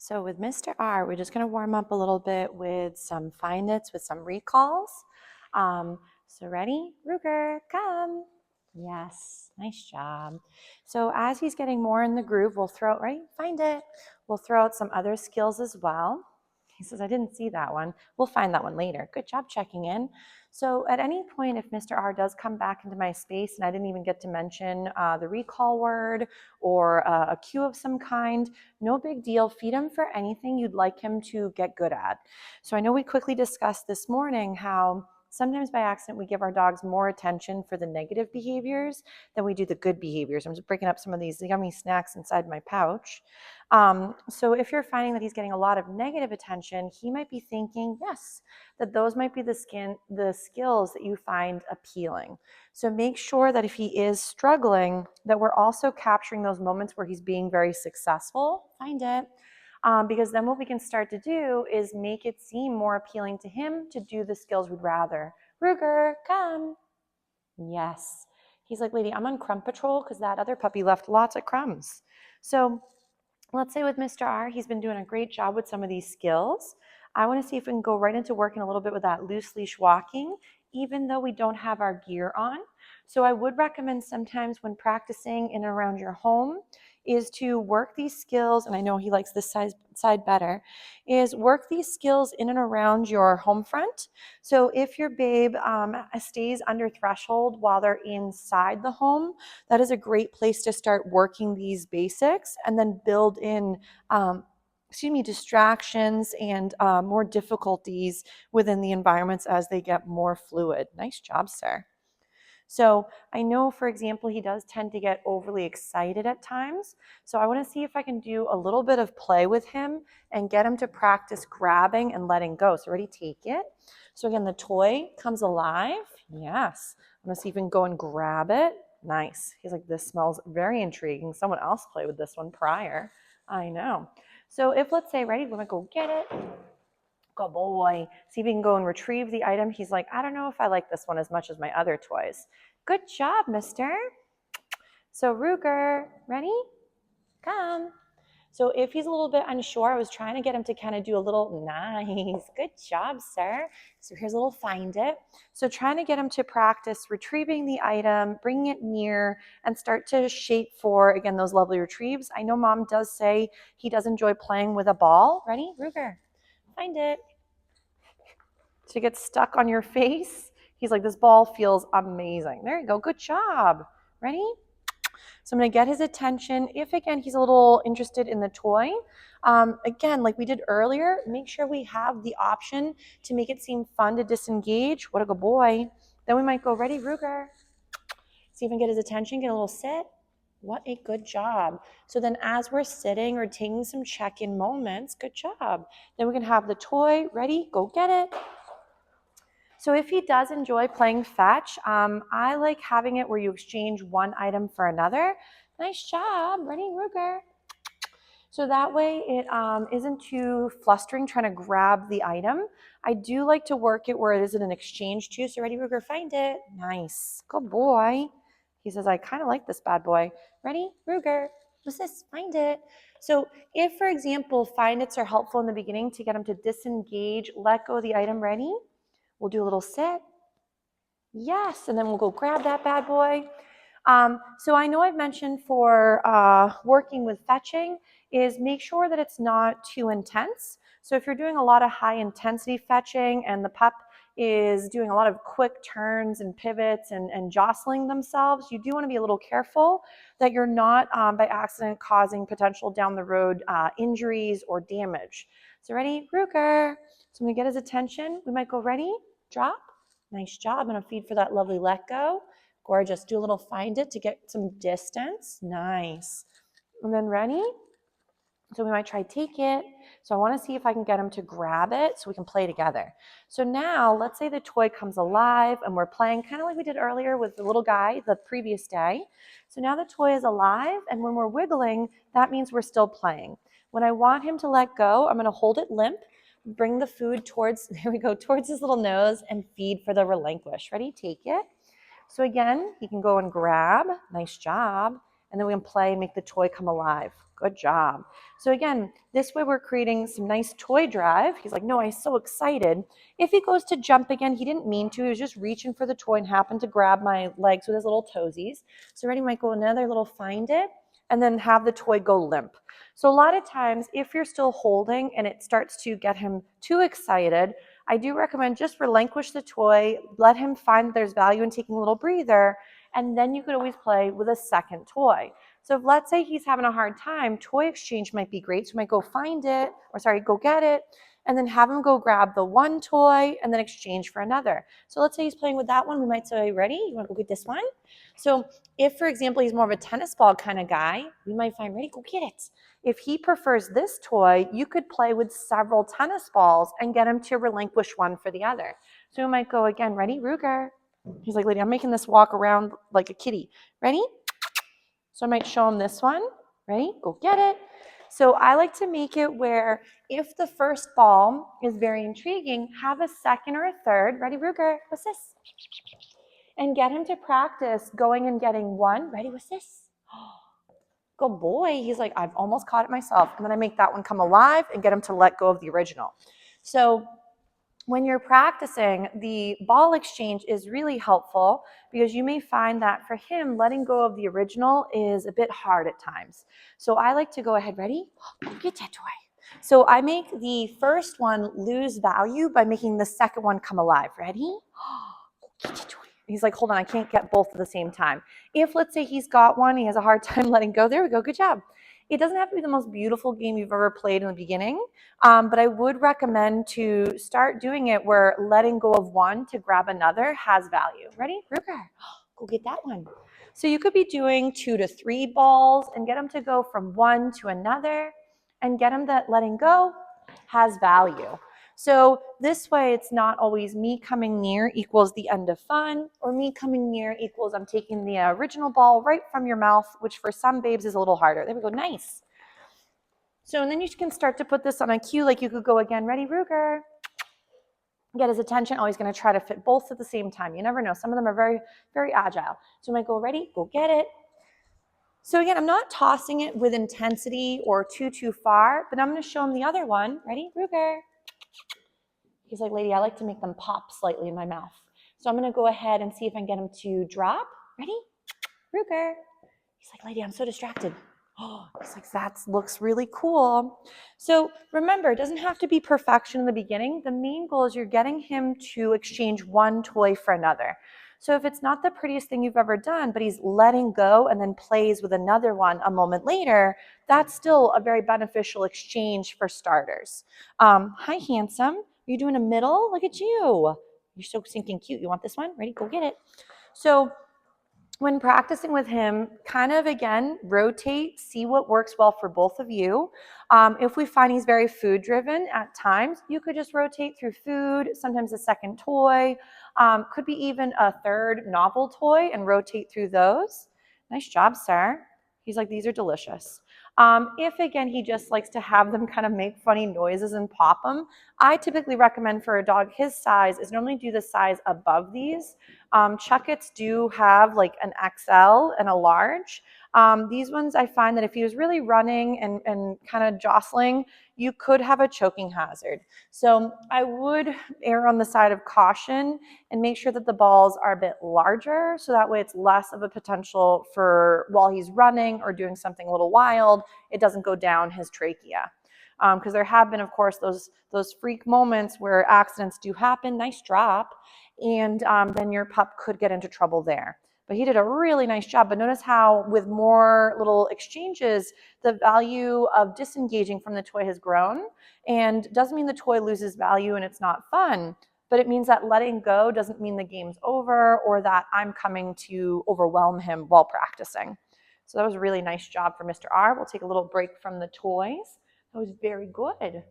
So with Mr. R, we're just going to warm up a little bit with some find its, with some recalls. So ready? Ruger, come. Yes, nice job. So as he's getting more in the groove, we'll throw, right? Find it. We'll throw out some other skills as well. He says, I didn't see that one. We'll find that one later. Good job checking in. So at any point, if Mr. R does come back into my space and I didn't even get to mention the recall word or a cue of some kind, no big deal. Feed him for anything you'd like him to get good at. So I know we quickly discussed this morning how sometimes by accident we give our dogs more attention for the negative behaviors than we do the good behaviors. I'm just breaking up some of these yummy snacks inside my pouch. So if you're finding that he's getting a lot of negative attention, he might be thinking, yes, that those might be the skills that you find appealing. So make sure that if he is struggling, that we're also capturing those moments where he's being very successful. Find it. Because then what we can start to do is make it seem more appealing to him to do the skills we'd rather. Ruger, come. Yes. He's like, lady, I'm on crumb patrol because that other puppy left lots of crumbs. So let's say with Mr. R, he's been doing a great job with some of these skills. I want to see if we can go right into working a little bit with that loose leash walking, even though we don't have our gear on. So I would recommend sometimes when practicing in and around your home is to work these skills, and I know he likes this side better, is work these skills in and around your home front. So if your babe stays under threshold while they're inside the home, that is a great place to start working these basics and then build in distractions and more difficulties within the environments as they get more fluid. Nice job, sir. So I know, for example, he does tend to get overly excited at times. So I want to see if I can do a little bit of play with him and get him to practice grabbing and letting go. So ready, take it. So again, the toy comes alive. Yes. I'm going to see if we can go and grab it. Nice. He's like, this smells very intriguing. Someone else played with this one prior. I know. So if, let's say, ready, we're going to go get it. Good boy. See if we can go and retrieve the item. He's like, I don't know if I like this one as much as my other toys. Good job, mister. So Ruger, ready? Come. So if he's a little bit unsure, I was trying to get him to kind of do a little nice. Good job, sir. So here's a little find it. So trying to get him to practice retrieving the item, bringing it near, and start to shape for, again, those lovely retrieves. I know mom does say he does enjoy playing with a ball. Ready? Ruger. Find it. To get stuck on your face. He's like, this ball feels amazing. There you go. Good job. Ready? So I'm going to get his attention. If, again, he's a little interested in the toy, again, like we did earlier, make sure we have the option to make it seem fun to disengage. What a good boy. Then we might go, ready, Ruger. See if we can get his attention, get a little sit. What a good job. So then as we're sitting or taking some check-in moments, good job. Then we can have the toy, ready, go get it. So if he does enjoy playing fetch, I like having it where you exchange one item for another. Nice job, ready, Ruger. So that way it isn't too flustering trying to grab the item. I do like to work it where it isn't an exchange too. So ready, Ruger, find it. Nice, good boy. He says, I kind of like this bad boy. Ready, Ruger, what's this? Find it. So if, for example, find its are helpful in the beginning to get him to disengage, let go of the item, ready? We'll do a little sit. Yes, and then we'll go grab that bad boy. So I know I've mentioned for working with fetching is make sure that it's not too intense. So if you're doing a lot of high intensity fetching and the pup is doing a lot of quick turns and pivots and jostling themselves, you do want to be a little careful that you're not by accident causing potential down the road injuries or damage. So ready, Ruger. So I'm going to get his attention. We might go ready, drop. Nice job. I'm going to feed for that lovely let go. Gorgeous. Do a little find it to get some distance. Nice. And then ready? So we might try take it. So I want to see if I can get him to grab it so we can play together. So now let's say the toy comes alive and we're playing kind of like we did earlier with the little guy the previous day. So now the toy is alive, and when we're wiggling, that means we're still playing. When I want him to let go, I'm going to hold it limp, bring the food towards, there we go, towards his little nose and feed for the relinquish. Ready? Take it. So again, he can go and grab. Nice job. And then we can play and make the toy come alive. Good job. So again, this way we're creating some nice toy drive. He's like, no, I'm so excited. If he goes to jump again, he didn't mean to. He was just reaching for the toy and happened to grab my legs with his little toesies. So ready, might go another little find it and then have the toy go limp. So a lot of times, if you're still holding and it starts to get him too excited, I do recommend just relinquish the toy, let him find that there's value in taking a little breather, and then you could always play with a second toy. So if let's say he's having a hard time, toy exchange might be great. So you might go go get it, and then have him go grab the one toy and then exchange for another. So let's say he's playing with that one. We might say, ready? You want to go get this one? So if, for example, he's more of a tennis ball kind of guy, we might find, ready, go get it. If he prefers this toy, you could play with several tennis balls and get him to relinquish one for the other. So we might go again, ready, Ruger. He's like, lady, I'm making this walk around like a kitty. Ready? So I might show him this one. Ready? Go get it. So I like to make it where if the first ball is very intriguing, have a second or a third. Ready, Ruger? What's this? And get him to practice going and getting one. Ready, what's this? Good boy. He's like, I've almost caught it myself. And then I make that one come alive and get him to let go of the original. So when you're practicing, the ball exchange is really helpful because you may find that for him, letting go of the original is a bit hard at times. So I like to go ahead, ready? Get that toy. So I make the first one lose value by making the second one come alive. Ready? Get that toy. He's like, hold on, I can't get both at the same time. If, let's say, he's got one, he has a hard time letting go. There we go. Good job. It doesn't have to be the most beautiful game you've ever played in the beginning, but I would recommend to start doing it where letting go of one to grab another has value. Ready? Ruger, go get that one. So you could be doing 2 to 3 balls and get them to go from one to another and get them that letting go has value. So this way, it's not always me coming near equals the end of fun, or me coming near equals I'm taking the original ball right from your mouth, which for some babes is a little harder. There we go, nice. So and then you can start to put this on a cue, like you could go again, ready, Ruger. Get his attention. Oh, he's going to try to fit both at the same time. You never know. Some of them are very, very agile. So I might go, ready, go get it. So again, I'm not tossing it with intensity or too far, but I'm going to show him the other one. Ready, Ruger. He's like, lady, I like to make them pop slightly in my mouth. So I'm going to go ahead and see if I can get him to drop. Ready? Ruger. He's like, lady, I'm so distracted. Oh, he's like, that looks really cool. So remember, it doesn't have to be perfection in the beginning. The main goal is you're getting him to exchange one toy for another. So if it's not the prettiest thing you've ever done, but he's letting go and then plays with another one a moment later, that's still a very beneficial exchange for starters. Hi, handsome. Are you doing a middle? Look at you. You're so stinking cute. You want this one? Ready? Go get it. So when practicing with him, kind of, again, rotate, see what works well for both of you. If we find he's very food driven at times, you could just rotate through food, sometimes a second toy, could be even a third novel toy and rotate through those. Nice job, sir. He's like, these are delicious. If, again, he just likes to have them kind of make funny noises and pop them, I typically recommend for a dog his size is normally do the size above these. Chuckets do have like an XL and a large. These ones I find that if he was really running and kind of jostling, you could have a choking hazard. So I would err on the side of caution and make sure that the balls are a bit larger so that way it's less of a potential for while he's running or doing something a little wild, it doesn't go down his trachea. Because there have been, of course, those freak moments where accidents do happen. Nice drop. And then your pup could get into trouble there. But he did a really nice job. But notice how with more little exchanges, the value of disengaging from the toy has grown. And doesn't mean the toy loses value and it's not fun, but it means that letting go doesn't mean the game's over or that I'm coming to overwhelm him while practicing. So that was a really nice job for Mr. R. We'll take a little break from the toys. That was very good.